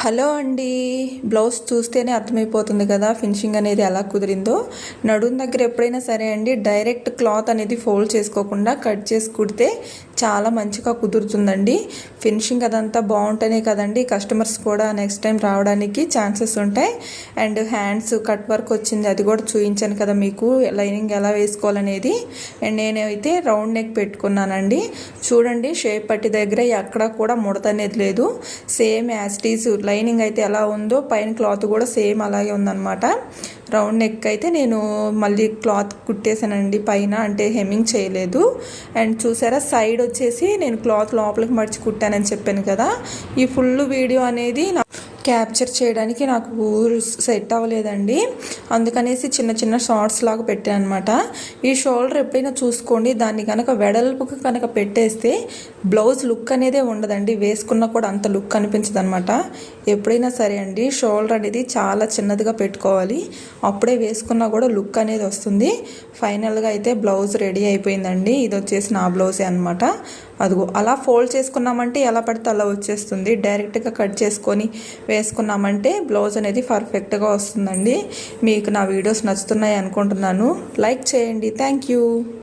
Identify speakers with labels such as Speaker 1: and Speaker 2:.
Speaker 1: Hello అండి. Blouse చూస్తేనే అర్థమైపోతుంది కదా ఫినిషింగ్ అనేది ఎలా కుదిరిందో. నడుం దగ్గర ఎప్పుడైనా సరే అండి, డైరెక్ట్ క్లాత్ అనేది ఫోల్డ్ చేసుకోకుండా కట్ చేసి కుడితే చాలా మంచిగా కుదురుతుందండి. ఫినిషింగ్ అదంతా బాగుంటేనే కదండి కస్టమర్స్ కూడా నెక్స్ట్ టైం రావడానికి ఛాన్సెస్ ఉంటాయి. అండ్ హ్యాండ్స్ కట్ వర్క్ వచ్చింది, అది కూడా చూపించాను కదా మీకు లైనింగ్ ఎలా వేసుకోవాలనేది. అండ్ నేనైతే రౌండ్ నెక్ పెట్టుకున్నానండి. చూడండి, షేప్ పట్టి దగ్గర ఎక్కడ కూడా ముడత అనేది లేదు. Same as it is lining అయితే ఎలా ఉందో పైన క్లాత్ కూడా సేమ్ అలాగే ఉందన్నమాట. రౌండ్ నెక్ అయితే నేను మళ్ళీ క్లాత్ కుట్టేసానండి పైన, అంటే హెమ్మింగ్ చేయలేదు. అండ్ చూసారా, సైడ్ వచ్చేసి నేను క్లాత్ లోపలికి మడిచి కుట్టానని చెప్పాను కదా. ఈ ఫుల్ వీడియో అనేది క్యాప్చర్ చేయడానికి నాకు సెట్ అవ్వలేదండి. అందుకనేసి చిన్న చిన్న షార్ట్స్ లాగా పెట్టాను అనమాట. ఈ షోల్డర్ ఎప్పుడైనా చూసుకోండి, దాన్ని కనుక వెడల్పుగా కనుక పెట్టేస్తే బ్లౌజ్ లుక్ అనేదే ఉండదండి. వేసుకున్నా కూడా అంత లుక్ అనిపించదు అనమాట. ఎప్పుడైనా సరే అండి, షోల్డర్ అనేది చాలా చిన్నదిగా పెట్టుకోవాలి, అప్పుడే వేసుకున్నా కూడా లుక్ అనేది వస్తుంది. ఫైనల్గా అయితే బ్లౌజ్ రెడీ అయిపోయిందండి. ఇది వచ్చేసి నా బ్లౌజే అనమాట. అదిగో అలా ఫోల్డ్ చేసుకున్నామంటే ఎలా పడితే అలా వచ్చేస్తుంది. డైరెక్ట్గా కట్ చేసుకొని వేసుకున్నామంటే బ్లౌజ్ అనేది పర్ఫెక్ట్గా వస్తుందండి. మీకు నా వీడియోస్ నచ్చుతున్నాయి అనుకుంటున్నాను. లైక్ చేయండి. Thank you.